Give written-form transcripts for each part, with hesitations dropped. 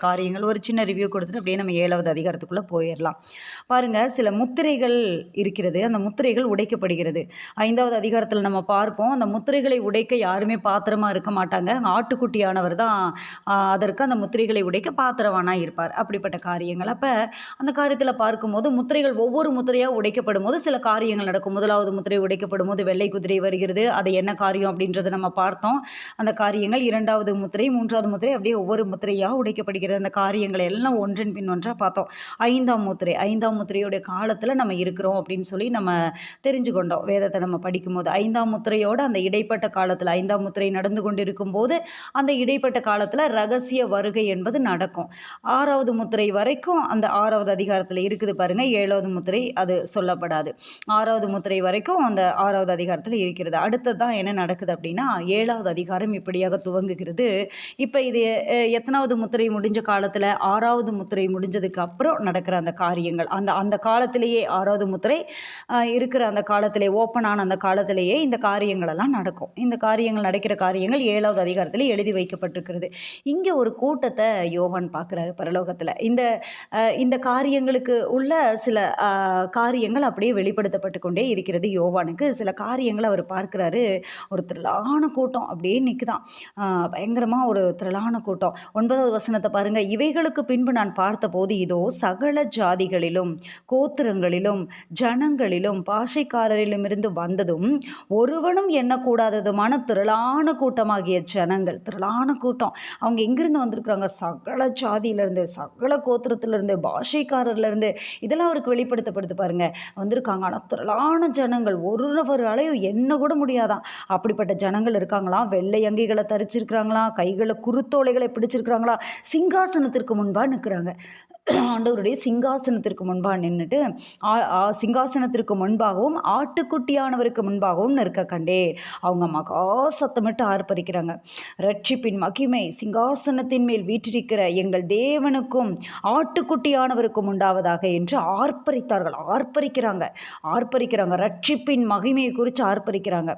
காரியங்கள் ஒரு சின்ன ரிவ்யூ கொடுத்துட்டு அப்படியே நம்ம 7வது அதிகாரத்துக்குள்ளே போயிடலாம். பாருங்கள், சில முத்திரைகள் இருக்கிறது. அந்த முத்திரைகள் உடைக்கப்படுகிறது. 5வது அதிகாரத்தில் நம்ம பார்ப்போம், அந்த முத்திரைகளை உடைக்க யாருமே பாத்திரமாக இருக்க மாட்டாங்க. ஆட்டுக்குட்டியானவர் தான் அதற்கு அந்த முத்திரைகளை உடைக்க பாத்திரவானாக இருப்பார். அப்படிப்பட்ட காரியங்கள். அப்போ அந்த காரியத்தில் பார்க்கும்போது முத்திரைகள் ஒவ்வொரு முத்திரையாக உடைக்கப்படும் போது சில காரியங்கள் நடக்கும். 1வது முத்திரை உடைக்கப்படும் போது வெள்ளை குதிரை வருகிறது. அது என்ன காரியம் அப்படின்றத நம்ம பார்த்தோம். அந்த காரியங்கள் 2வது முத்திரை, 3வது முத்திரை, அப்படியே ஒவ்வொரு முத்திரையாக உடைக்கப்படுகிறது. அந்த காரியங்களை எல்லாம் ஒன்றன் பின் ஒன்றாக பார்த்தோம். 5ஆம் முத்திரையோடைய காலத்தில் நம்ம இருக்கிறோம் அப்படின்னு சொல்லி நம்ம தெரிஞ்சு கொண்டோம். வேதத்தை நம்ம படிக்கும்போது 5ஆம் முத்திரையோட அந்த இடைப்பட்ட காலத்தில் 5ஆம் முத்திரை நடந்து கொண்டிருக்கும் போது அந்த இடைப்பட்ட காலத்தில் ரகசிய வருகை என்பது நடக்கும். 6வது முத்திரை வரைக்கும் அந்த 6வது அதிகாரத்தில் இருக்குது பாருங்க. 7வது முத்திரை அது சொல்லப்படாது. 6வது முத்திரை வரைக்கும் அந்த 6வது அதிகாரத்தில் இருக்கிறது. அடுத்தது தான் என்ன நடக்குது அப்படின்னா 7வது அதிகாரம் இப்படியாக துவங்குகிறது. இப்போ இது எத்தனாவது முத்திரை முடிஞ்ச காலத்தில்? 6வது முத்திரை முடிஞ்சதுக்கு அப்புறம் நடக்கிற அந்த காரியங்கள், அந்த அந்த காலத்திலேயே 6வது முத்திரை இருக்கிற அந்த காலத்திலே, ஓப்பன் ஆன அந்த காலத்திலேயே இந்த காரியங்கள் எல்லாம் நடக்கும். இந்த காரியங்கள் நடக்கிற காரியங்கள் 7வது அதிகாரத்தில் எழுதி வைக்கப்பட்டிருக்கிறது. இங்கே ஒரு கூட்டத்தை யோவான் பார்க்குறாரு பரலோகத்தில். இந்த காரியங்களுக்கு உள்ள சில காரியங்கள் அப்படியே வெளிப்படுத்தப்பட்டு கொண்டே இருக்கிறது. யோவானுக்கு சில காரியங்கள் அவர் பார்க்குறாரு. ஒரு திரளான கூட்டம் அப்படியே நிற்குதான். பயங்கரமாக ஒரு திரளான கூட்டம். 9வது வசனத்தை பாருங்கள். இவைகளுக்கு பின்பு நான் பார்த்தபோது இதோ சகல ஜாதிகளிலும் கோத்திரங்களிலும் ஜனங்களிலும் பாஷைக்காரரிலும் இருந்து வந்ததும் ஒருவனும் எண்ணக்கூடாததுமான திரளான கூட்டமாகிய ஜனங்கள். திரளான கூட்டம். அவங்க எங்கிருந்து வந்திருக்கிறாங்க? சகல ஜாதியிலேருந்து, சகல கோத்திரத்திலேருந்து, பாஷைக்காரர்லேருந்து, இதெல்லாம் அவருக்கு வெளிப்படுத்தப்படுது பாருங்க. வந்திருக்காங்க. ஆனால் திரளான ஜனங்கள், ஒருவராலையும் என்ன கூட முடியாதான் அப்படிப்பட்ட ஜனங்கள் இருக்காங்களாம். வெள்ளை அங்கிகளை தரிச்சிருக்கிறாங்களாம், கைகளை குருத்தோலைகளை பிடிச்சிருக்கிறாங்களா, சிங்காசனத்திற்கு முன்பாக நிற்கிறாங்க. ஆண்டவருடைய சிங்காசனத்திற்கு முன்பாக நின்றுட்டு சிங்காசனத்திற்கு முன்பாகவும் ஆட்டுக்குட்டியானவருக்கு முன்பாகவும் நிற்க கண்டேன். அவங்க மகா சத்தமிட்டு ஆர்ப்பரிக்கிறாங்க. ரட்சிப்பின் மகிமை சிங்காசனத்தின் மேல் வீற்றிருக்கிற எங்கள் தேவனுக்கும் ஆட்டுக்குட்டியானவருக்கும் உண்டாவதாக என்று ஆர்ப்பரிக்கிறாங்க. ரட்சிப்பின் மகிமையை குறித்து ஆர்ப்பரிக்கிறாங்க.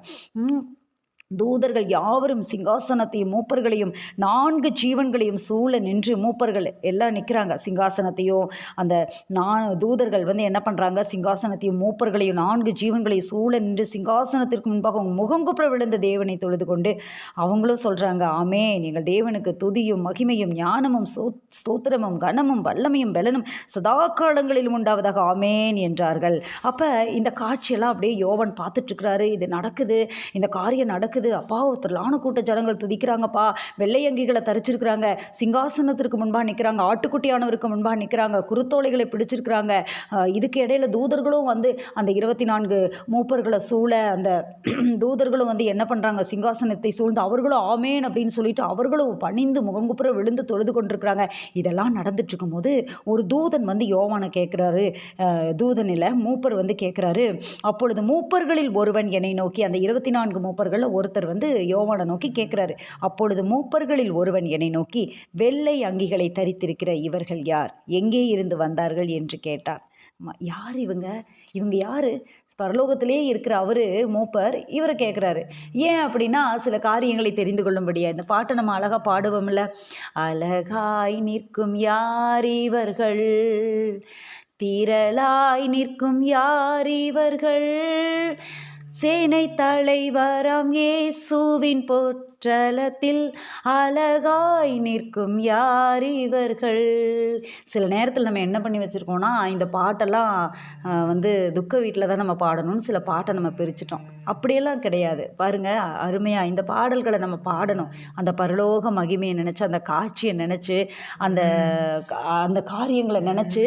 தூதர்கள் யாவரும் சிங்காசனத்தையும் மூப்பர்களையும் 4 ஜீவன்களையும் சூழ நின்று, மூப்பர்கள் எல்லாம் நிற்கிறாங்க. சிங்காசனத்தையும் அந்த தூதர்கள் என்ன பண்ணுறாங்க? சிங்காசனத்தையும் மூப்பர்களையும் 4 ஜீவன்களையும் சூழ நின்று சிங்காசனத்திற்கு முன்பாக முகங்குப்புற விழுந்த தேவனை தொழுது கொண்டு அவங்களும் சொல்கிறாங்க, ஆமென், எங்கள் தேவனுக்கு துதியும் மகிமையும் ஞானமும் ஸ்தோத்திரமும் கனமும் வல்லமையும் பலனும் சதா காலங்களிலும் உண்டாவதாக ஆமென் என்றார்கள். அப்போ இந்த காட்சியெல்லாம் அப்படியே யோவான் பார்த்துட்ருக்கிறாரு. இது நடக்குது, இந்த காரியம் நடக்குது. அப்பா, ஒருத்தரலான கூட்ட ஜனங்கள் துதிக்கிறாங்கப்பா, வெள்ளையங்கிகளை தரிச்சிருக்கிறாங்க, சிங்காசனத்திற்கு முன்பாக நிற்கிறாங்க, ஆட்டுக்குட்டியானவருக்கு முன்பாக நிற்கிறாங்க, குருத்தோலைகளை பிடிச்சிருக்கிறாங்க. இதுக்கு இடையில தூதர்களும் அந்த 24 மூப்பர்களை சூழ அந்த தூதர்களும் என்ன பண்ணுறாங்க? சிங்காசனத்தை சூழ்ந்து அவர்களும் ஆமேன் அப்படின்னு சொல்லிட்டு அவர்களும் பணிந்து முகங்குப்புற விழுந்து தொழுது கொண்டிருக்கிறாங்க. இதெல்லாம் நடந்துட்டு இருக்கும்போது ஒரு தூதன் யோவானை கேட்குறாரு. தூதனில் மூப்பர் கேட்குறாரு. அப்பொழுது மூப்பர்களில் ஒருவன் என்னை நோக்கி, அந்த 24 மூப்பர்களில் ஒருத்தர் யோவானை நோக்கி கேட்குறாரு. அப்பொழுது மூப்பர்களில் ஒருவன் என்னை நோக்கி, வெள்ளை அங்கிகளை தரித்திருக்கிற இவர்கள் யார்? எங்கே இருந்து வந்தார்கள் என்று கேட்டார். யார் இவங்க யார்? பரலோகத்திலேயே இருக்கிற அவர் மூப்பர் இவரை கேட்குறாரு. ஏன் அப்படின்னா சில காரியங்களை தெரிந்து கொள்ளும்படியா. இந்த பாட்டை நம்ம அழகாக பாடுவோம்ல. அழகாய் நிற்கும் யார் இவர்கள், திரளாய் நிற்கும் யார் இவர்கள், சேனை தலைவராம் இயேசுவின் போற்றலத்தில் அழகாய் நிற்கும் யார் இவர்கள். சில நேரத்தில் நம்ம என்ன பண்ணி வச்சுருக்கோம்னா, இந்த பாட்டெல்லாம் துக்க வீட்டில் தான் நம்ம பாடணும்னு சில பாட்டை நம்ம பிரிச்சிட்டோம். அப்படியெல்லாம் கிடையாது. பாருங்கள், அருமையாக இந்த பாடல்களை நம்ம பாடணும். அந்த பரலோக மகிமையை நினச்சி, அந்த காட்சியை நினச்சி, அந்த காரியங்களை நினச்சி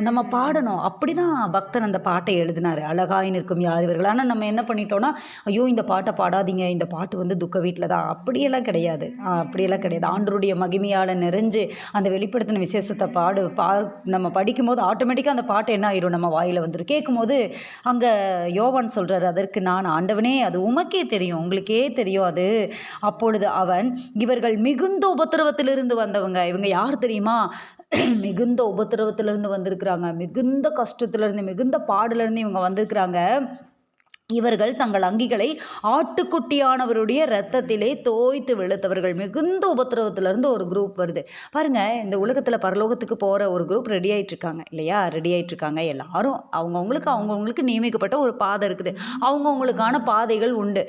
நம்ம பாடணும். அப்படி தான் பக்தன் அந்த பாட்டை எழுதினார், அழகாய் நிற்கும் யார் இவர்கள். ஆனால் நம்ம என்ன பண்ணிட்டோன்னா, ஐயோ இந்த பாட்டை பாடாதீங்க, இந்த பாட்டு துக்க வீட்டில் தான். அப்படியெல்லாம் கிடையாது. ஆண்டவருடைய மகிமையால் நிறைஞ்சு அந்த வெளிப்படுத்தின விசேஷத்தை நம்ம படிக்கும்போது ஆட்டோமேட்டிக்காக அந்த பாட்டு என்ன ஆயிரும்? நம்ம வாயில் வந்துடும். கேட்கும்போது அங்கே யோவான் சொல்கிறார், அதற்கு நான், ஆண்டவனே, அது உமக்கே தெரியும், உங்களுக்கே தெரியும் அது. அப்பொழுது அவன், இவர்கள் மிகுந்த உபத்திரவத்திலிருந்து வந்தவங்க. இவங்க யார் தெரியுமா? மிகுந்த உபத்திரவத்திலிருந்து வந்திருக்கிறாங்க. மிகுந்த கஷ்டத்திலிருந்து, மிகுந்த பாடலிருந்து இவங்க வந்திருக்கிறாங்க. இவர்கள் தங்கள் அங்கிகளை ஆட்டுக்குட்டியானவருடைய இரத்தத்திலே தோய்த்து வெளுத்தவர்கள். மிகுந்த உபத்திரவத்திலிருந்து ஒரு குரூப் வருது பாருங்க. இந்த உலகத்தில் பரலோகத்துக்கு போகிற ஒரு குரூப் ரெடி ஆயிட்டு இருக்காங்க இல்லையா? ரெடி ஆயிட்டு இருக்காங்க. எல்லாரும் அவங்கவுங்களுக்கு நியமிக்கப்பட்ட ஒரு பாதை இருக்குது. அவங்கவுங்களுக்கான பாதைகள் உண்டு.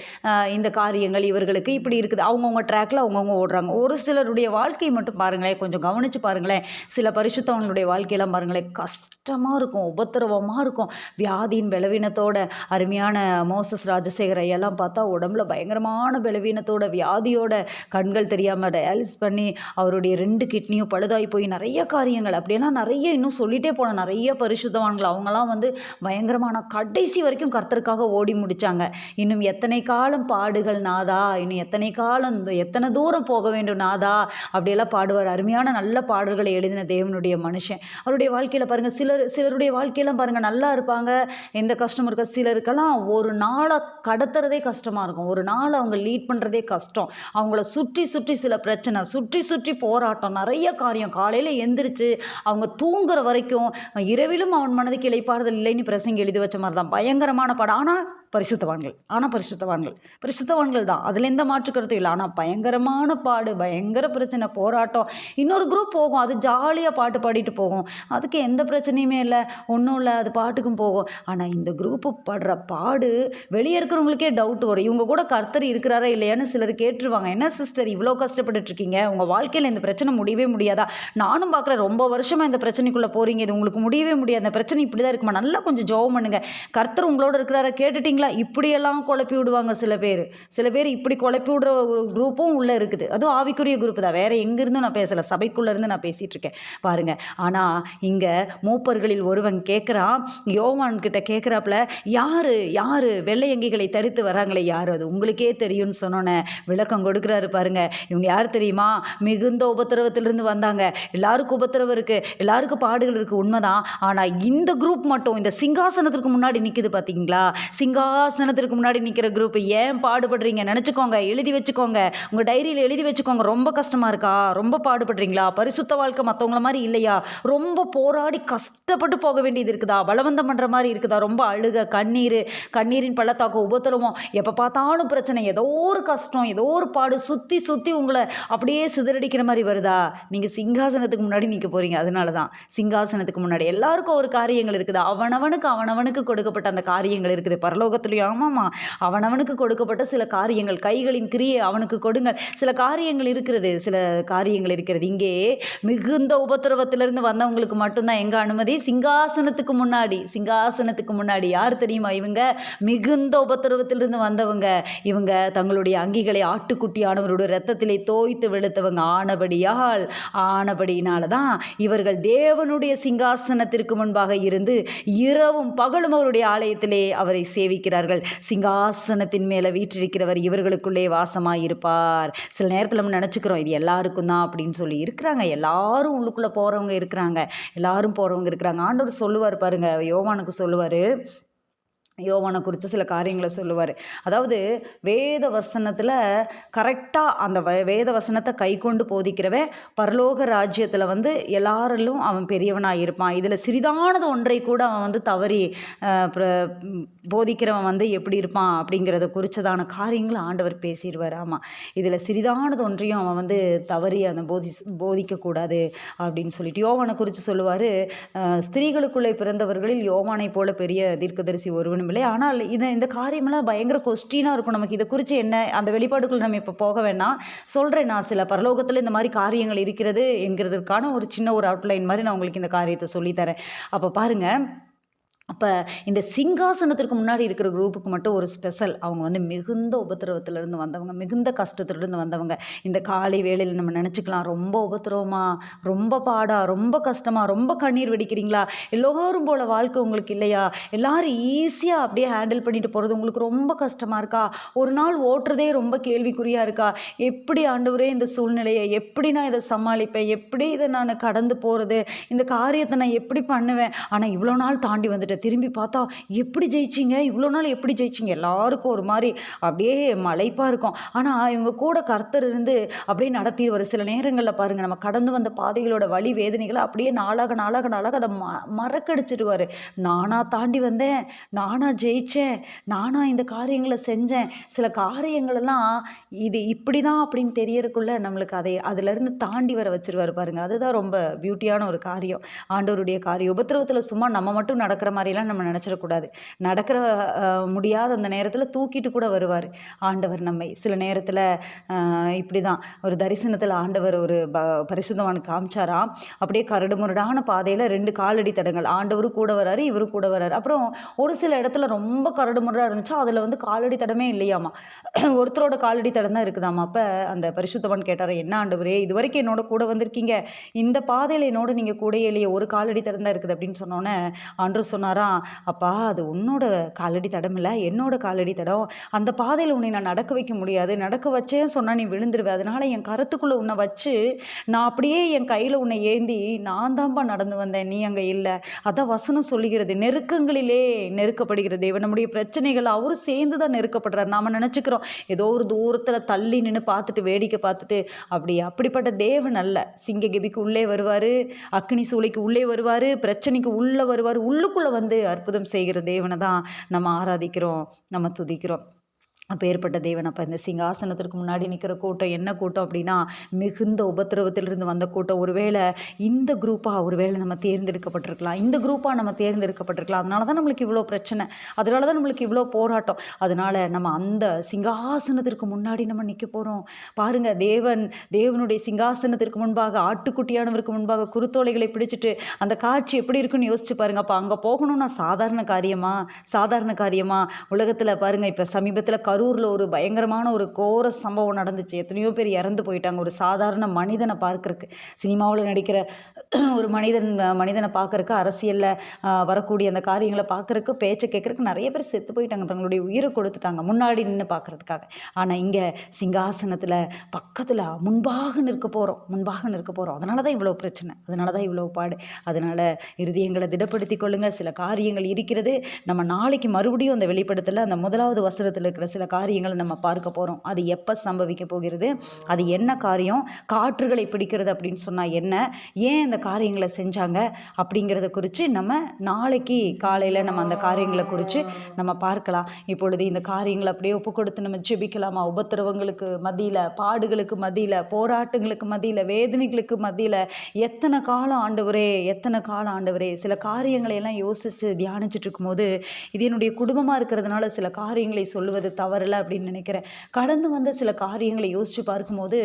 இந்த காரியங்கள் இவர்களுக்கு இப்படி இருக்குது. அவங்கவுங்க ட்ராக்ல அவங்கவுங்க ஓடுறாங்க. ஒரு சிலருடைய வாழ்க்கை மட்டும் பாருங்களேன், கொஞ்சம் கவனிச்சு பாருங்களேன். சில பரிசுத்தவங்களுடைய வாழ்க்கையெல்லாம் பாருங்களேன், கஷ்டமாக இருக்கும், உபத்திரவமாக இருக்கும். வியாதியின் பலவீனத்தோட அருமையான மோசஸ் ராஜசேகர் ஐயெல்லாம் பார்த்தா உடம்புல பயங்கரமான பலவீனத்தோட வியாதியோட கண்கள் தெரியாமல் டயாலிஸ் பண்ணி அவருடைய 2 கிட்னியும் பழுதாகி போய் நிறைய காரியங்கள் அப்படியெல்லாம் நிறைய இன்னும் சொல்லிகிட்டே போனோம். நிறைய பரிசுத்தவான்கள் அவங்களாம் வந்து பயங்கரமான கடைசி வரைக்கும் கர்த்தருக்காக ஓடி முடித்தாங்க. இன்னும் எத்தனை காலம் பாடுகள் நாதா, இன்னும் எத்தனை காலம் எத்தனை தூரம் போக வேண்டும் நாதா அப்படியெல்லாம் பாடுவார். அருமையான நல்ல பாடல்களை எழுதின தேவனுடைய மனுஷன். அவருடைய வாழ்க்கையில் பாருங்கள், சிலருடைய வாழ்க்கையெல்லாம் பாருங்கள் நல்லா இருப்பாங்க, எந்த கஷ்டமும் இருக்க. சிலருக்கெல்லாம் ஒரு நாளை கடத்துறதே கஷ்டமாக இருக்கும். ஒரு நாள் அவங்க லீட் பண்ணுறதே கஷ்டம். அவங்கள சுற்றி சுற்றி சில பிரச்சனை, சுற்றி சுற்றி போராட்டம், நிறைய காரியம். காலையில் எந்திரிச்சு அவங்க தூங்குற வரைக்கும் இரவிலும் அவன் மனதுக்கு இளைப்பாறுதல் இல்லைன்னு பிரசங்கி எழுதி வச்ச மாதிரி தான் பயங்கரமான படம். பரிசுத்தவான்கள் தான், அதில் எந்த மாற்று கருத்தும் இல்லை. ஆனால் பயங்கரமான பாடு, பயங்கர பிரச்சனை, போராட்டம். இன்னொரு குரூப் போகும், அது ஜாலியாக பாட்டு பாடிட்டு போகும், அதுக்கு எந்த பிரச்சனையுமே இல்லை, ஒன்றும் இல்லை, அது பாட்டுக்கும் போகும். ஆனால் இந்த குரூப்பு படுற பாடு வெளியே இருக்கிறவங்களுக்கே டவுட் வரும். இவங்க கூட கர்த்தர் இருக்கிறாரா இல்லையான்னு சிலர் கேட்டுருவாங்க. என்ன சிஸ்டர் இவ்வளோ கஷ்டப்பட்டுட்டு இருக்கீங்க, உங்கள் வாழ்க்கையில் இந்த பிரச்சனை முடியவே முடியாதா? நானும் பார்க்குறேன், ரொம்ப வருஷமாக இந்த பிரச்சனைக்குள்ளே போகிறீங்க, இது உங்களுக்கு முடியவே முடியாது, இந்த பிரச்சனை இப்படி தான் இருக்குமா, நல்லா கொஞ்சம் ஜெபம் பண்ணுங்க, கர்த்தர் உங்களோட இருக்கிறாரா கேட்டுட்டீங்களா? இப்படியெல்லாம் குழப்பி விடுவாங்க சில பேர். இப்படி குழப்பி விடுற ஒரு குரூப்பும் உள்ளே இருக்குது. அதுவும் ஆவிக்குரிய குரூப் தான், வேற எங்கிருந்தும் நான் பேசலை, சபைக்குள்ளேருந்து நான் பேசிகிட்டு இருக்கேன் பாருங்க. ஆனால் இங்கே மூப்பர்களில் ஒருவன் கேட்குறான், யோவான் கிட்ட கேட்குறாப்புல, யாரு வெள்ளை அங்கிகளை தரித்து வராங்களே யார், அது உங்களுக்கே தெரியும்னு சொன்னோன்னே விளக்கம் கொடுக்குறாரு பாருங்க. இவங்க யார் தெரியுமா? மிகுந்த உபத்திரவத்திலிருந்து வந்தாங்க. எல்லாருக்கும் உபத்திரவம் இருக்குது, எல்லாருக்கும் பாடுகள் இருக்குது, உண்மைதான். ஆனால் இந்த குரூப் மட்டும் இந்த சிங்காசனத்திற்கு முன்னாடி நிற்குது பார்த்தீங்களா? சிங்காசனத்திற்கு முன்னாடி நிற்கிற குரூப். ஏன் பாடுபடுறீங்க நினச்சிக்கோங்க, எழுதி வச்சுக்கோங்க, உங்கள் டைரியில் எழுதி வச்சுக்கோங்க. ரொம்ப கஷ்டமாக இருக்கா? ரொம்ப பாடுபடுறீங்களா? பரிசுத்த வாழ்க்கை மற்றவங்கள மாதிரி இல்லையா? ரொம்ப போராடி கஷ்டப்பட்டு போக வேண்டியது இருக்குதா? பலவந்தம் பண்ணுற மாதிரி இருக்குதா? ரொம்ப அழுக, கண்ணீரின் பள்ளத்தாக்கம், உபத்திரவம், எப்போ பார்த்தாலும் பிரச்சனை, ஏதோ ஒரு கஷ்டம், ஏதோ ஒரு பாடு சுற்றி சுற்றி உங்களை அப்படியே சிதறடிக்கிற மாதிரி வருதா? நீங்கள் சிங்காசனத்துக்கு முன்னாடி நிற்க போகிறீங்க. அதனால தான் சிங்காசனத்துக்கு முன்னாடி எல்லாருக்கும் ஒரு காரியங்கள் இருக்குது. அவனவனுக்கு கொடுக்கப்பட்ட அந்த காரியங்கள் இருக்குது பரலோகத்துலேயும். ஆமாம்மா, அவனவனுக்கு கொடுக்கப்பட்ட சில காரியங்கள், கைகளின் கிரியை அவனுக்கு கொடுங்க. சில காரியங்கள் இருக்கிறது. இங்கே மிகுந்த உபத்திரவத்திலிருந்து வந்தவங்களுக்கு மட்டும்தான் எங்கே அனுமதி? சிங்காசனத்துக்கு முன்னாடி. யார் தெரியுமா இவங்க? மிகுந்த உபத்திரவத்திலிருந்து வந்தவங்க. இவங்க தங்களுடைய அங்கிகளை ஆட்டுக்குட்டியானவருடைய இரத்தத்திலே தோய்த்து வெளுத்தவங்க. ஆனபடியினால தான் இவர்கள் தேவனுடைய சிங்காசனத்திற்கு முன்பாக இருந்து இரவும் பகலும் அவருடைய ஆலயத்திலே அவரை சேவிக்கிறார்கள். சிங்காசனத்தின் மேலே வீற்றிருக்கிறவர் இவர்களுக்குள்ளே வாசமாயிருப்பார். சில நேரத்தில் நம்ம நினச்சிக்கிறோம் இது எல்லாருக்கும் தான் அப்படின்னு சொல்லி. இருக்கிறாங்க, எல்லாரும் உள்ளுக்குள்ளே போகிறவங்க இருக்கிறாங்க. ஆண்டவர் சொல்லுவார் பாருங்க, யோவானை குறித்து சில காரியங்களை சொல்லுவார். அதாவது வேத வசனத்தில் கரெக்டாக அந்த வேத வசனத்தை கை கொண்டு போதிக்கிறவன் பரலோக ராஜ்யத்தில் வந்து எல்லாரிலும் அவன் பெரியவனாக இருப்பான். இதில் சிறிதானது ஒன்றை கூட அவன் வந்து தவறி போதிக்கிறவன் வந்து எப்படி இருப்பான் அப்படிங்கிறத குறித்ததான காரியங்களை ஆண்டவர் பேசிடுவார். ஆமாம், இதில் சிறிதானது ஒன்றையும் அவன் வந்து தவறி அந்த போதிக்கக்கூடாது அப்படின்னு சொல்லிட்டு யோவானை குறித்து சொல்லுவார். ஸ்திரீகளுக்குள்ளே பிறந்தவர்களில் யோவானை போல பெரிய தீர்க்கதரிசி ஒருவன் இல்லை. ஆனால் இந்த காரியமெல்லாம் பயங்கர கொஸ்டினாக இருக்கும் நமக்கு. இதை குறித்து என்ன, அந்த வெளிப்பாடுக்குள் நம்ம இப்போ போக வேணாம். சொல்கிறேன், நான் சில பரலோகத்தில் இந்த மாதிரி காரியங்கள் இருக்கிறது என்கிறதுக்கான ஒரு சின்ன ஒரு அவுட்லைன் மாதிரி நான் உங்களுக்கு இந்த காரியத்தை சொல்லித்தரேன். அப்போ பாருங்கள், அப்போ இந்த சிங்காசனத்திற்கு முன்னாடி இருக்கிற குரூப்புக்கு மட்டும் ஒரு ஸ்பெஷல். அவங்க வந்து மிகுந்த உபத்திரவத்திலிருந்து வந்தவங்க, மிகுந்த கஷ்டத்திலிருந்து வந்தவங்க. இந்த காலை வேளையில் நம்ம நினச்சிக்கலாம், ரொம்ப உபத்திரவமா, ரொம்ப பாடா, ரொம்ப கஷ்டமாக, ரொம்ப கண்ணீர் வெடிக்கிறீங்களா? எல்லோரும் போல் வாழ்க்கை உங்களுக்கு இல்லையா? எல்லாரும் ஈஸியாக அப்படியே ஹேண்டில் பண்ணிட்டு போகிறது உங்களுக்கு ரொம்ப கஷ்டமாக இருக்கா? ஒரு நாள் ஓட்டுறதே ரொம்ப கேள்விக்குறியாக இருக்கா? எப்படி ஆண்டவரே இந்த சூழ்நிலையை எப்படி நான் இதை சமாளிப்பேன்? எப்படி இதை நான் கடந்து போகிறது? இந்த காரியத்தை நான் எப்படி பண்ணுவேன்? ஆனால் இவ்வளோ நாள் தாண்டி வந்துட்டு இதை திரும்பி பார்த்தா எப்படி ஜெயிச்சிங்க, இவ்வளோ நாள் எப்படி ஜெயிச்சிங்க, எல்லாருக்கும் ஒரு மாதிரி அப்படியே மலைப்பாக இருக்கும். ஆனால் இவங்க கூட கர்த்தர் இருந்து அப்படியே நடத்திடுவார். சில நேரங்களில் பாருங்கள், நம்ம கடந்து வந்த பாதைகளோட வலி வேதனைகளை அப்படியே நாளாக நாளாக நாளாக அதை மறக்கடிச்சிடுவார். நானாக தாண்டி வந்தேன், நானாக ஜெயித்தேன், நானாக இந்த காரியங்களை செஞ்சேன். சில காரியங்களெல்லாம் இது இப்படி தான் அப்படின்னு தெரியறதுக்குள்ள நம்மளுக்கு அதிலேருந்து தாண்டி வர வச்சிருவார் பாருங்கள். அதுதான் ரொம்ப பியூட்டியான ஒரு காரியம், ஆண்டவருடைய காரியம். உபத்திரவத்தில் சும்மா நம்ம மட்டும் நடக்கிற மாதிரிலாம் நம்ம நினச்சிடக்கூடாது. நடக்கிற முடியாத அந்த நேரத்தில் தூக்கிட்டு கூட வருவார் ஆண்டவர் நம்மை. சில நேரத்தில் இப்படி தான் ஒரு தரிசனத்தில் ஆண்டவர் ஒரு பரிசுத்தவானுக்கு காமிச்சாராம். அப்படியே கரடு முரடான பாதையில் 2 காலடி தடங்கள், ஆண்டவரும் கூட வராரு, இவரும் கூட வராரு. அப்புறம் ஒரு சில இடத்துல ரொம்ப கரடு முரடாக இருந்துச்சா, அதில் வந்து காலடி தடமே இல்லையாமா, ஒருத்தரோட காலடி தடம் தான் இருக்குதாமா. அப்போ அந்த பரிசுத்தவான் கேட்டார், என்ன ஆண்டவரே, இது வரைக்கும் என்னோட கூட வந்திருக்கீங்க, இந்த பாதையில் என்னோட நீங்கள் கூட இல்லையே, ஒரு காலடி தடம் தான் இருக்குது அப்படின்னு சொன்னோன்னே ஆண்டவர் சொன்னாராம், அப்பா அது உன்னோட காலடி தடம் இல்லை, என்னோட காலடி தடம். அந்த பாதையில் உன்னை நான் நடக்க வைக்க முடியாது, நடக்க வச்சேன்னு சொன்னால் நீ விழுந்துருவேன். அதனால் என் கருத்துக்குள்ளே உன்னை வச்சு நான் அப்படியே என் கையில் உன்னை ஏந்தி நான் தான்ப்பா நடந்து வந்தேன், நீ அங்கே இல்லை. அதான் வசனம் சொல்லுகிறது, நெருக்கங்களிலே நெருக்கப்படுகிற தேவன். நம்முடைய பிரச்சனைகள் அவரும் சேர்ந்து தான் நெருக்கப்படுறார். நாம் நினச்சிக்கிறோம் ஏதோ ஒரு தூரத்தில் தள்ளி நின்று பார்த்துட்டு வேடிக்கை பார்த்துட்டு, அப்படிப்பட்ட தேவன் அல்ல. சிங்க கெபிக்கு உள்ளே வருவார், அக்னி சூளைக்கு உள்ளே வருவார், பிரச்சனைக்கு உள்ளே வருவார், உள்ளுக்குள்ளே வந்து அற்புதம் செய்கிற தேவனை தான் நம்ம ஆராதிக்கிறோம், நம்ம துதிக்கிறோம். அப்பேற்பட்ட தேவன். அப்போ இந்த சிங்காசனத்திற்கு முன்னாடி நிற்கிற கூட்டம் என்ன கூட்டம் அப்படின்னா, மிகுந்த உபத்திரவத்திலிருந்து வந்த கூட்டம். ஒருவேளை இந்த குரூப்பாக ஒருவேளை நம்ம தேர்ந்தெடுக்கப்பட்டிருக்கலாம், இந்த குரூப்பாக நம்ம தேர்ந்தெடுக்கப்பட்டிருக்கலாம். அதனால தான் நம்மளுக்கு இவ்வளோ பிரச்சனை, அதனால தான் நம்மளுக்கு இவ்வளோ போராட்டம். அதனால் நம்ம அந்த சிங்காசனத்திற்கு முன்னாடி நம்ம நிற்க போகிறோம். பாருங்கள், தேவனுடைய சிங்காசனத்திற்கு முன்பாக, ஆட்டுக்குட்டியானவருக்கு முன்பாக குருத்தோலைகளை பிடிச்சிட்டு அந்த காட்சி எப்படி இருக்குன்னு யோசிச்சு பாருங்கள். அப்போ அங்கே போகணும்னா சாதாரண காரியமா? உலகத்தில் பாருங்கள், இப்போ சமீபத்தில் கரூரில் ஒரு பயங்கரமான ஒரு கோர சம்பவம் நடந்துச்சு. எத்தனையோ பேர் இறந்து போயிட்டாங்க. ஒரு சாதாரண மனிதனை பார்க்கறக்கு, சினிமாவில் நடிக்கிற ஒரு மனிதனை பார்க்கறக்கு, அரசியலில் வரக்கூடிய அந்த காரியங்களை பார்க்கறக்கு, பேச்சை கேட்கறக்கு நிறைய பேர் செத்து போயிட்டாங்க, தங்களுடைய உயிரை கொடுத்துட்டாங்க முன்னாடி நின்று பார்க்கறதுக்காக. ஆனால் இங்கே சிங்காசனத்தில் பக்கத்தில் முன்பாக நிற்க போகிறோம். அதனால தான் இவ்வளோ பிரச்சனை, அதனால தான் இவ்வளோ பாடு. அதனால் இருதயங்களை திடப்படுத்தி கொள்ளுங்கள். சில காரியங்கள் இருக்கிறது, நம்ம நாளைக்கு மறுபடியும் அந்த வெளிப்படுத்தல அந்த 1வது வசனத்தில் இருக்கிற சில காரியங்களை நம்ம பார்க்க போகிறோம். அது எப்போ சம்பவிக்க போகிறது, அது என்ன காரியம், காற்றுகளை பிடிக்கிறது அப்படின்னு சொன்னால் என்ன, ஏன் அந்த காரியங்களை செஞ்சாங்க அப்படிங்கிறத குறித்து நம்ம நாளைக்கு காலையில் நம்ம அந்த காரியங்களை குறித்து நம்ம பார்க்கலாம். இப்பொழுது இந்த காரியங்களை அப்படியே ஒப்பு கொடுத்து நம்ம ஜெபிக்கலாமா? உபத்திரவங்களுக்கு மத்தியில், பாடுகளுக்கு மத்தியில், போராட்டங்களுக்கு மத்தியில், வேதனைகளுக்கு மத்தியில் எத்தனை காலம் ஆண்டவரே, சில காரியங்களை எல்லாம் யோசித்து தியானிச்சுட்டு இருக்கும்போது, இது என்னுடைய குடும்பமாக இருக்கிறதுனால சில காரியங்களை சொல்லுவது தவறில்லை அப்படின்னு நினைக்கிறேன். கடந்து வந்த சில காரியங்களை யோசித்து பார்க்கும்போது,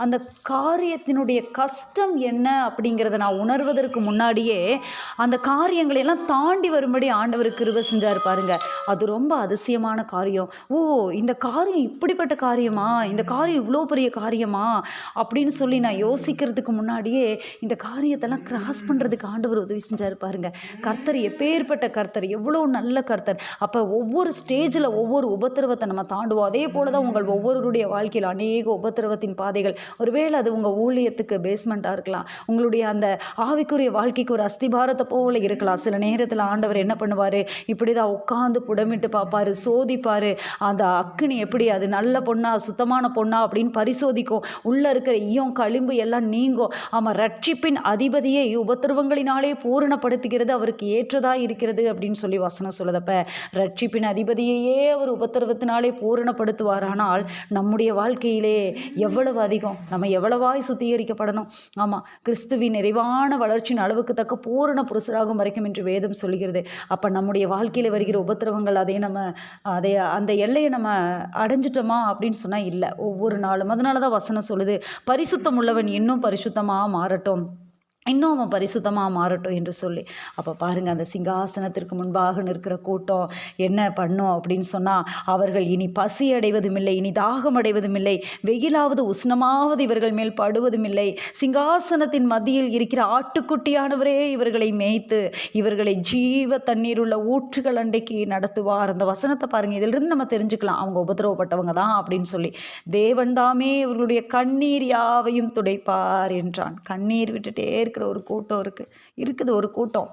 அந்த காரியத்தினுடைய கஷ்டம் என்ன அப்படிங்கிறத நான் உணர்வதற்கு முன்னாடியே அந்த காரியங்களை எல்லாம் தாண்டி வரும்படி ஆண்டவர் கிருபை செஞ்சார் பாருங்க. அது ரொம்ப அதிசயமான காரியம். இந்த காரியம் இப்படிப்பட்ட காரியமா, இந்த காரியம் இவ்வளோ பெரிய காரியமா அப்படின்னு சொல்லி நான் யோசிக்கிறதுக்கு முன்னாடியே இந்த காரியத்தெல்லாம் கிராஸ் பண்ணுறதுக்கு ஆண்டவர் உதவி செஞ்சார் பாருங்க. கர்த்தர் எப்பேற்பட்ட கர்த்தர், எவ்வளோ நல்ல கர்த்தர். அப்போ ஒவ்வொரு ஸ்டேஜில் ஒவ்வொரு உபத்திரவத்தை நம்ம தாண்டுவோம். அதே போல தான் உங்கள் ஒவ்வொருவருடைய வாழ்க்கையில் அநேக உபத்திரவத்தின் பாதைகள், ஒருவேளை அது உங்கள் ஊழியத்துக்கு பேஸ்மெண்ட்டாக இருக்கலாம், உங்களுடைய அந்த ஆவிக்குரிய வாழ்க்கைக்கு ஒரு அஸ்திபாரத்தை போல இருக்கலாம். சில நேரத்தில் ஆண்டவர் என்ன பண்ணுவார், இப்படி தான் உட்காந்து புடமிட்டு பார்ப்பார், சோதிப்பார். அந்த அக்கினி எப்படி அது நல்ல பொண்ணா சுத்தமான பொண்ணா அப்படின்னு பரிசோதிக்கும். உள்ளே இருக்கிற ஈயம் களிம்பு எல்லாம் நீங்கும். ஆமாம், ரட்சிப்பின் அதிபதியை உபத்திரவங்களினாலே பூரணப்படுத்துகிறது அவருக்கு ஏற்றதாக இருக்கிறது அப்படின்னு சொல்லி வசனம் சொல்லுதப்ப, ரட்சிப்பின் அதிபதியையே அவர் உபத்திரவத்தினாலே பூரணப்படுத்துவாரானால் நம்முடைய வாழ்க்கையிலே எவ்வளவு அதிகம், நம்ம எவ்வளவாய் சுத்திகரிக்கப்படணும். ஆமாம், கிறிஸ்துவின் நிறைவான வளர்ச்சியின் அளவுக்கு தக்க பூரண புருஷராகும் வரைக்கும் என்று வேதம் சொல்கிறது. அப்போ நம்முடைய வாழ்க்கையில் வருகிற உபத்திரவங்கள் அந்த எல்லையை நம்ம அடைஞ்சிட்டோமா அப்படின்னு சொன்னால் இல்லை, ஒவ்வொரு நாளும். அதனால தான் வசனம் சொல்லுது, பரிசுத்தம் உள்ளவன் இன்னும் பரிசுத்தமாக மாறட்டும், இன்னும் அவன் பரிசுத்தமாக மாறட்டும் என்று சொல்லி. அப்போ பாருங்கள், அந்த சிங்காசனத்திற்கு முன்பாக நிற்கிற கூட்டம் என்ன பண்ணும் அப்படின்னு சொன்னால், அவர்கள் இனி பசி அடைவதும் இல்லை, இனி தாகம் அடைவதும் இல்லை, வெயிலாவது உஷ்ணமாவது இவர்கள் மேல் படுவதும் இல்லை. சிங்காசனத்தின் மத்தியில் இருக்கிற ஆட்டுக்குட்டியானவரே இவர்களை மேய்த்து இவர்களை ஜீவ தண்ணீர் உள்ள ஊற்றுகள் அண்டைக்கு நடத்துவார். அந்த வசனத்தை பாருங்கள், இதிலிருந்து நம்ம தெரிஞ்சுக்கலாம் அவங்க உபத்திரவப்பட்டவங்க தான் அப்படின்னு சொல்லி. தேவன் தாமே இவர்களுடைய கண்ணீர் யாவையும் துடைப்பார் என்றான். கண்ணீர் விட்டுட்டே இருக்கிற ஒரு கூட்டம் இருக்குது ஒரு கூட்டம்.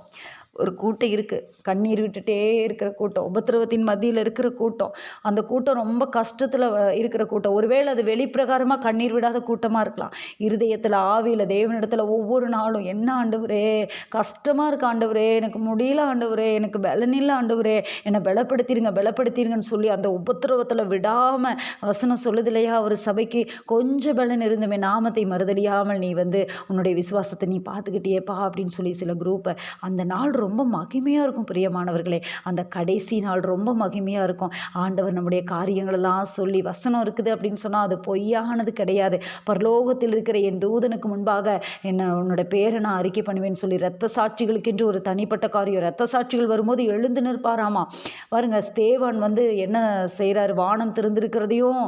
ஒரு கூட்டம் இருக்குது, கண்ணீர் விட்டுட்டே இருக்கிற கூட்டம், உபத்திரவத்தின் மத்தியில் இருக்கிற கூட்டம். அந்த கூட்டம் ரொம்ப கஷ்டத்தில் இருக்கிற கூட்டம். ஒருவேளை அது வெளிப்பிரகாரமாக கண்ணீர் விடாத கூட்டமாக இருக்கலாம். இருதயத்தில் ஆவியில் தேவனிடத்தில் ஒவ்வொரு நாளும், என்ன ஆண்டவரே கஷ்டமாக இருக்கு ஆண்டவரே, எனக்கு முடியல ஆண்டவரே, எனக்கு பலனில்லை ஆண்டவரே, என்னை பலப்படுத்திருங்கன்னு சொல்லி அந்த உபத்திரவத்தில் விடாமல் வசனம் சொல்லுது இல்லையா, ஒரு சபைக்கு கொஞ்சம் பலன் இருந்துமே நாமத்தை மறுதலியாமல் நீ உன்னுடைய விசுவாசத்தை நீ பார்த்துக்கிட்டியேப்பா அப்படின்னு சொல்லி சில குரூப்பை. அந்த நாள் ரொம்ப மகிமையாக இருக்கும் பிரியமானவர்களே. அந்த கடைசி நாள் ரொம்ப மகிமையாக இருக்கும். ஆண்டவர் நம்முடைய காரியங்களெல்லாம் சொல்லி, வசனம் இருக்குது அப்படின்னு சொன்னால் அது பொய்யானது கிடையாது. பரலோகத்தில் இருக்கிற என் தூதனுக்கு முன்பாக உன்னோட பேரை நான் அறிக்கை பண்ணுவேன்னு சொல்லி, இரத்த சாட்சிகளுக்கென்று ஒரு தனிப்பட்ட காரியம். இரத்த சாட்சிகள் வரும்போது எழுந்து நிற்பாராமா. பாருங்க, ஸ்தேவான் என்ன செய்கிறாரு, வானம் திறந்திருக்கிறதையும்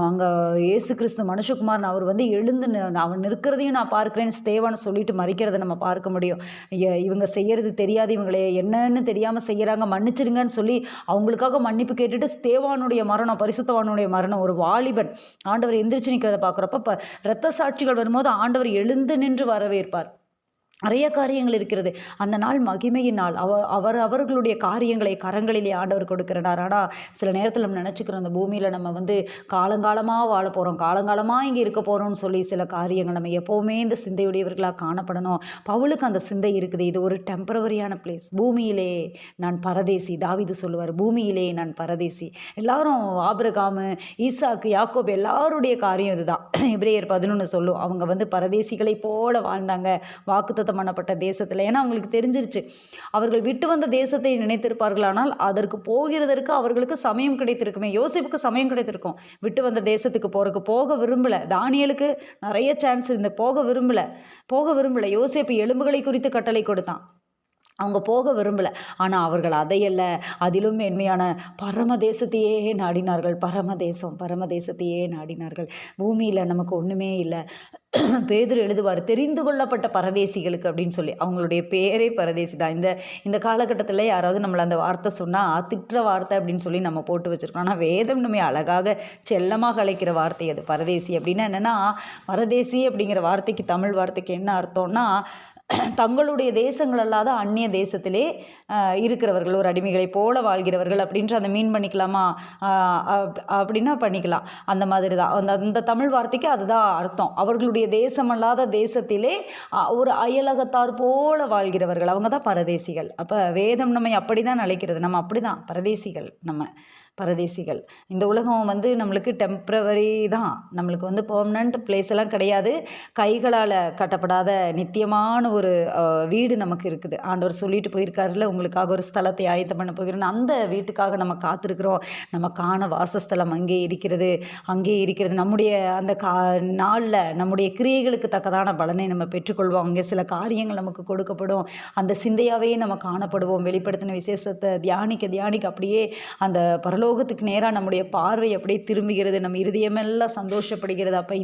அங்கே இயேசு கிறிஸ்து மனுஷகுமாரன் அவர் எழுந்து அவன் நிற்கிறதையும் நான் பார்க்கிறேன்னு ஸ்தேவான் சொல்லிட்டு மறிக்கிறத நம்ம பார்க்க முடியும். இவங்க செய்யறது தெரியாது, இவங்களே என்னன்னு தெரியாமல் செய்கிறாங்க, மன்னிச்சிருங்கன்னு சொல்லி அவங்களுக்காக மன்னிப்பு கேட்டுட்டு ஸ்தேவானுடைய மரணம், பரிசுத்தவானுடைய மரணம், ஒரு வாலிபன் ஆண்டவர் எந்திரிச்சு நிற்கிறத பார்க்குறப்ப இரத்த சாட்சிகள் வரும்போது ஆண்டவர் எழுந்து நின்று வரவேற்பார். நிறைய காரியங்கள் இருக்கிறது. அந்த நாள் மகிமையின் நாள். அவர்களுடைய காரியங்களை கரங்களிலே ஆண்டவர் கொடுக்கிறனார். ஆனால் சில நேரத்தில் நம்ம நினச்சிக்கிறோம், அந்த பூமியில் நம்ம காலங்காலமாக வாழ போகிறோம், காலங்காலமாக இங்கே இருக்க போகிறோம்னு சொல்லி சில காரியங்கள் நம்ம எப்போவுமே இந்த சிந்தையுடையவர்களாக காணப்படணும். பவுலுக்கு அந்த சிந்தை இருக்குது. இது ஒரு டெம்பரவரியான பிளேஸ். பூமியிலே நான் பரதேசி. தாவீது சொல்லுவார், பூமியிலே நான் பரதேசி. எல்லாரும் ஆபிரகாமு, ஈசாக்கு, யாக்கோபு எல்லாருடைய காரியம் இதுதான். எபிரேயர் 11 சொல்லும், அவங்க பரதேசிகளை போல வாழ்ந்தாங்க வாக்குத்தத்தம் பண்ணப்பட்ட தேசத்தில். ஏன்னா அவங்களுக்கு தெரிஞ்சிருச்சு, அவர்கள் விட்டு வந்த தேசத்தை நினைத்திருப்பார்களானால் அதற்கு போகிறதற்கு அவர்களுக்கு சமயம் கிடைத்திருக்குமே. யோசேப்புக்கு சமயம் கிடைத்திருக்கும் விட்டு வந்த தேசத்துக்கு போகிறதுக்கு. போக விரும்பலை. தானியேலுக்கு நிறைய சான்ஸ் இருந்து போக விரும்பலை. யோசேப்பு எலும்புகளை குறித்து கட்டளை கொடுத்தான், அவங்க போக விரும்பலை. ஆனால் அவர்கள் அதையல்ல, அதிலும் மேன்மையான பரமதேசத்தையே நாடினார்கள். பரமதேசத்தையே நாடினார்கள். பூமியில் நமக்கு ஒன்றுமே இல்லை. பேதுரு எழுதுவார், தெரிந்து கொள்ளப்பட்ட பரதேசிகளுக்கு அப்படின்னு சொல்லி. அவங்களுடைய பேரே பரதேசி தான். இந்த காலகட்டத்தில் யாராவது நம்மளை அந்த வார்த்தை சொன்னால் திட்டுற வார்த்தை அப்படின்னு சொல்லி நம்ம போட்டு வச்சுருக்கோம். ஆனால் வேதம் நம்ம அழகாக செல்லமாக அழைக்கிற வார்த்தை அது. பரதேசி அப்படின்னா என்னென்னா, பரதேசி அப்படிங்கிற வார்த்தைக்கு தமிழ் வார்த்தைக்கு என்ன அர்த்தம்னா, தங்களுடைய தேசங்கள் அல்லாத அந்நிய தேசத்திலே இருக்கிறவர்கள், ஒரு அடிமைகளை போல வாழ்கிறவர்கள் அப்படின்ற அந்த மீன் பண்ணிக்கலாமா அப்படின்னா பண்ணிக்கலாம். அந்த மாதிரி தான் அந்த தமிழ் வார்த்தைக்கு அதுதான் அர்த்தம். அவர்களுடைய தேசமல்லாத தேசத்திலே ஒரு அயலகத்தார் போல வாழ்கிறவர்கள், அவங்க தான் பரதேசிகள். அப்போ வேதம் நம்மை அப்படி தான் அழைக்கிறது. நம்ம அப்படி தான் பரதேசிகள். இந்த உலகம் நம்மளுக்கு டெம்ப்ரவரி தான். நம்மளுக்கு பெர்மனண்ட் பிளேஸ் எல்லாம் கிடையாது. கைகளால் கட்டப்படாத நித்தியமான ஒரு வீடு நமக்கு இருக்குது. ஆண்டவர் சொல்லிட்டு போயிருக்காருல, உங்களுக்காக ஒரு ஸ்தலத்தை ஆயத்தம் பண்ண போகிறேன்னு. அந்த வீட்டுக்காக நம்ம காத்திருக்கிறோம். நமக்கான வாசஸ்தலம் அங்கே இருக்கிறது. நம்முடைய அந்த நாளில் நம்முடைய கிரியைகளுக்கு தக்கதான பலனை நம்ம பெற்றுக்கொள்வோம். அங்கே சில காரியங்கள் நமக்கு கொடுக்கப்படும். அந்த சிந்தையாகவே நம்ம காணப்படுவோம். வெளிப்படுத்தின விசேஷத்தை தியானிக்க அப்படியே அந்த பரலோகத்துக்கு நேராக நம்முடைய பார்வை அப்படியே திரும்புகிறது. நம்ம இருதயமெல்லாம் சந்தோஷப்படுகிறது. அப்போ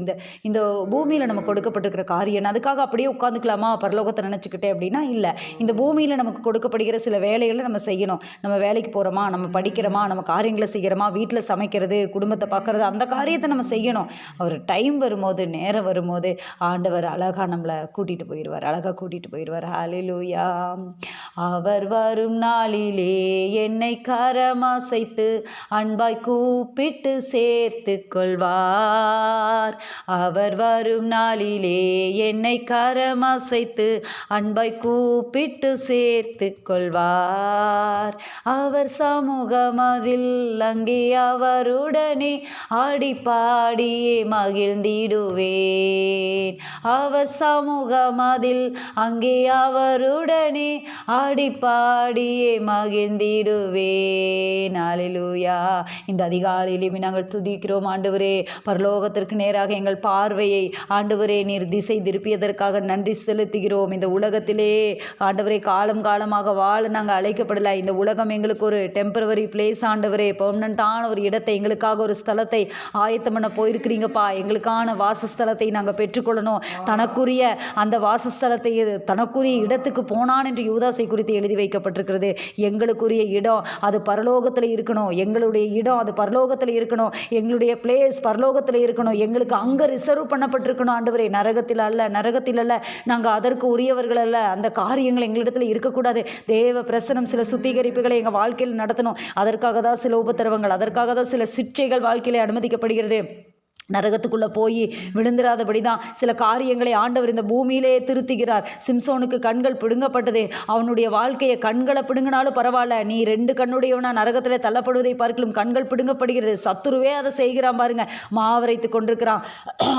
இந்த பூமியில் நம்ம கொடுக்கப்பட்டிருக்கிற காரியம், அதுக்காக அப்படியே உட்காந்துக்கலாமா பரலோகத்தை நினச்சிக்கிட்டே அப்படின்னா இல்லை. இந்த பூமியில் நமக்கு கொடுக்கப்படுகிற சில வேலைகளை நம்ம செய்யணும். நம்ம வேலைக்கு போகிறோமா, நம்ம படிக்கிறோமா, நம்ம காரியங்களை செய்கிறோமா, வீட்டில் சமைக்கிறது, குடும்பத்தை பார்க்குறது, அந்த காரியத்தை நம்ம செய்யணும். அவர் டைம் வரும்போது, நேரம் வரும்போது ஆண்டவர் அழகாக நம்மளை கூட்டிகிட்டு போயிடுவார். ஹல்லேலூயா. அவர் வரும் நாளிலே என்னை கரமசைத்து அன்பாய் கூப்பிட்டு சேர்த்து கொள்வார். அவர் வரும் நாளிலே என்னை கரமசைத்து அன்பாய் கூப்பிட்டு சேர்த்து கொள்வார். அவர் சமூகமதில் அங்கே அவருடனே ஆடி பாடியே மகிழ்ந்திடுவேன். அவர் சமூகமதில் அங்கே அவருடனே ஆடி பாடியே மகிழ்ந்திடுவேன். அல்லேலூயா. இந்த அதிகாலையிலுமே நாங்கள் துதிக்கிறோம் ஆண்டவரே. பரலோகத்திற்கு நேராக எங்கள் பார்வையை ஆண்டவரே நீர் திசை திருப்பியதற்காக நன்றி செலுத்துகிறோம். இந்த உலகத்திலே ஆண்டவரே காலமாக வாழ நாங்கள் அழைக்கப்படலை. இந்த உலகம் எங்களுக்கு ஒரு டெம்பரவரி பிளேஸ் ஆண்டவரே. பெர்மனண்டான ஒரு இடத்தை, எங்களுக்காக ஒரு ஸ்தலத்தை ஆயத்தம் பண்ண போயிருக்கிறீங்கப்பா. எங்களுக்கான வாசஸ்தலத்தை நாங்கள் பெற்றுக்கொள்ளணும். தனக்குரிய அந்த வாசஸ்தலத்தை தனக்குரிய இடத்துக்கு போனான் என்று யூதாசை குறித்து எழுதி வைக்கப்பட்டிருக்கிறது. எங்களுக்குரிய இடம் அது பரலோகத்தில் இருக்கணும். எங்களுடைய இடம் அது பரலோகத்தில் இருக்கணும், எங்களுடைய பிளேஸ் பரலோகத்தில் இருக்கணும், எங்களுக்கு அங்கே ரிசர்வ் பண்ணப்பட்டிருக்கணும் ஆண்டவரே, நரகத்தில் அல்ல. நாங்கள் அதற்கு உரியவர்கள் அல்ல. அந்த காரியங்கள் எங்களிடத்தில் இருக்கக்கூடாது. தேவ பிரசனம் சில சுத்திகரிப்புகளை எங்கள் வாழ்க்கையில் நடத்தணும். அதற்காக தான் சில உபத்திரவங்கள், அதற்காக தான் சில சிற்றைகள் வாழ்க்கையில் அனுமதிக்கப்படுகிறது. நரகத்துக்குள்ளே போய் விழுந்துராதபடி தான் சில காரியங்களை ஆண்டவர் இந்த பூமியிலே திருத்துகிறார். சிம்சோனுக்கு கண்கள் பிடுங்கப்பட்டது. அவனுடைய வாழ்க்கையை கண்களை பிடுங்கினாலும் பரவாயில்ல, நீ 2 கண்ணுடையவனா நரகத்தில் தள்ளப்படுவதை பார்க்கலும் கண்கள் பிடுங்கப்படுகிறது. சத்துருவே அதை செய்கிறான் பாருங்க, மாவரைத்து கொண்டிருக்கிறான்.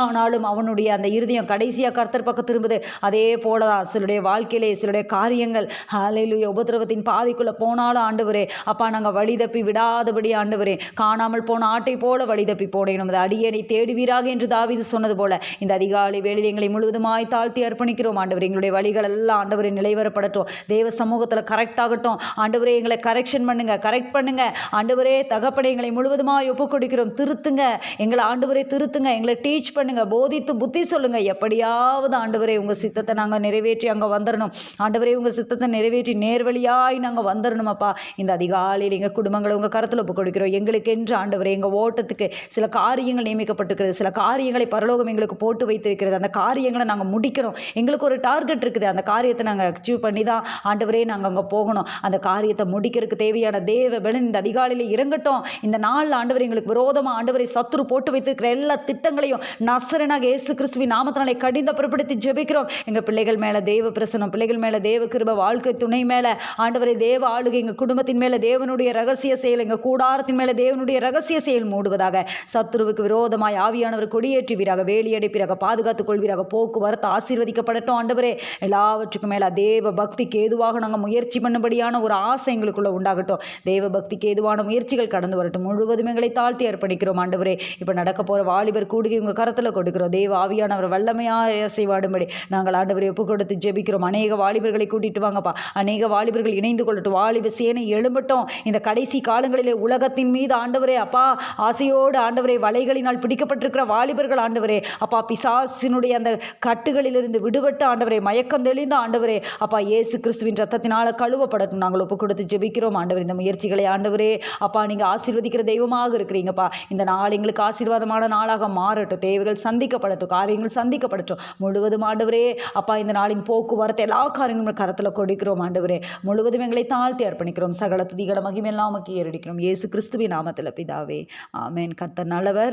ஆனாலும் அவனுடைய அந்த இருதயம் கடைசியாக கர்த்தர் பக்கம் திரும்புது. அதே போல தான் சிலருடைய வாழ்க்கையிலே சிலருடைய காரியங்கள் ஹல்லேலூயா உபத்திரவத்தின் பாதைக்குள்ளே போனாலும் ஆண்டவரே அப்பா நாங்கள் வழி தப்பி விடாதபடி ஆண்டவரே, காணாமல் போன ஆட்டை போல வழி தப்பி போனேன், நமது அடியேனை தேடுவீராக என்று தாவீது சொன்னது போல இந்த அதிகாலை வேளையில் எங்களை முழுவதுமாய் தாழ்த்தி அர்ப்பணிக்கிறோம் ஆண்டவரே. எங்களுடைய வழிகள் எல்லாம் ஆண்டவரே நிலைவரப்படட்டும், தேவ சமூகத்தில் கரெக்ட் ஆகட்டும் ஆண்டவரே. எங்களை கரெக்ஷன் பண்ணுங்க, கரெக்ட் பண்ணுங்க ஆண்டவரே. தகப்பனை எங்களை முழுவதுமாய் ஒப்புக் கொடுக்கிறோம். திருத்துங்க எங்களை ஆண்டவரே, திருத்துங்க எங்களை, டீச் பண்ணுங்க, போதித்து புத்தி சொல்லுங்க. எப்படியாவது ஆண்டவரே உங்கள் சித்தத்தை நாங்கள் நிறைவேற்றி அங்கே வந்துடணும் ஆண்டவரே. உங்கள் சித்தத்தை நிறைவேற்றி நேர்வழியாய் நாங்கள் வந்துடணும் அப்பா. இந்த அதிகாலையில் எங்கள் குடும்பங்களை உங்கள் கருத்தில் ஒப்புக் கொடுக்கிறோம். எங்களுக்கு என்று ஆண்டவரே எங்கள் ஓட்டத்துக்கு சில காரியங்கள் நியமிக்கப்பட்டிருக்கிறது, சில காரியங்களை பரலோகம் எங்களுக்கு போட்டு வைத்திருக்கிறது. அந்த காரியங்களை நாங்கள் முடிக்கணும். எங்களுக்கு ஒரு டார்கெட் இருக்குது. அந்த காரியத்தை நாங்கள் அச்சீவ் பண்ணி தான் ஆண்டவரே நாங்கள் அங்கே போகணும். அந்த காரியத்தை முடிக்கிறதுக்கு தேவையான தேவ பலன் இந்த அதிகாலையில் இறங்கட்டும். இந்த நாள் ஆண்டவர் எங்களுக்கு விரோதமாக ஆண்டவரை சத்துரு போட்டு வைத்திருக்கிற எல்லா திட்டங்களையும் நசரேனாகிய இயேசு கிறிஸ்துவின் நாமத்தினாலே கடிந்து புறப்படுத்தி ஜெபிக்கிறோம். எங்கள் பிள்ளைகள் மேலே தேவ பிரசனம், பிள்ளைகள் மேலே தேவ கிருபை, வாழ்க்கை துணை மேலே ஆண்டவரை தேவ ஆளுகை, எங்கள் குடும்பத்தின் மேலே தேவனுடைய ரகசிய செயல், எங்கள் கூடாரத்தின் மேலே தேவனுடைய ரகசிய செயல் மூடுவதாக. சத்துருவுக்கு விரோதமாய் ஆவியானவர் கொடியேற்றுவீராக, வேலியடைப்பீராக, பாதுகாத்துக் கொள்வீராக. போக்குவரத்து ஆசீர்வதிக்கப்படட்டும் ஆண்டவரே. எல்லாவற்றுக்கும் மேலே தேவ பக்திக்கு ஏதுவாக நாங்கள் முயற்சி பண்ணும்படியான ஒரு ஆசை எங்களுக்குள்ள உண்டாகட்டும். தேவ பக்திக்கு ஏதுவான முயற்சிகள் கடந்து வரட்டும். முழுவதும் எங்களை தாழ்த்தி அர்ப்பணிக்கிறோம் ஆண்டவரே. இப்போ நடக்க போகிற வாலிபர் கூடுகை உங்கள் கரத்தில் கொடுக்கிறோம். தேவ ஆவியானவர் வல்லமையாக செய்வாடும்படி நாங்கள் ஆண்டவரை ஒப்பு கொடுத்து ஜெபிக்கிறோம். அநேக வாலிபர்களை கூட்டிட்டு வாங்கப்பா. அநேக வாலிபர்கள் இணைந்து கொள்ளட்டும். வாலிப சேனை எழும்பட்டும். இந்த கடைசி காலங்களிலே உலகத்தின் மீது ஆண்டவரே அப்பா ஆசையோடு ஆண்டவரை வலைகளினால் பிடிக்கப்பட்டிருக்கிற வாலிபர்கள் ஆண்டவரே அப்பா, பிசாசினுடைய அந்த கட்டுகளிலிருந்து விடுபட்டு ஆண்டவரே, மயக்கம் தெளிந்த ஆண்டவரே அப்பா, இயேசு கிறிஸ்துவின் ரத்தத்தினால் கழுவப்படட்டும். நாங்கள் ஒப்பு கொடுத்து ஜெபிக்கிறோம் ஆண்டவர். இந்த முயற்சிகளை ஆண்டவரே அப்பா நீங்கள் ஆசீர்வதிக்கிற தெய்வமாக இருக்கிறீங்கப்பா. இந்த நாள் எங்களுக்கு ஆசீர்வாதமான நாளாக மாறட்டும். தேவைகள் சந்திக்கப்படட்டும், காரியங்கள் சந்திக்கப்படட்டும். முழுவதும் ஆண்டவரே அப்பா இந்த நாளின் போக்குவரத்து எல்லா காரியங்களும் கரத்தில் கொடுக்கிறோம் ஆண்டவரே. முழுவதும் எங்களை தாழ்த்தி அர்ப்பணிக்கிறோம். சகல துதிகளை மகிமையெல்லாம் உமக்கு ஏறடிக்கிறோம். இயேசு கிறிஸ்துவின் நாமத்தில் பிதாவே, ஆமென். கர்த்தர் நல்லவர்.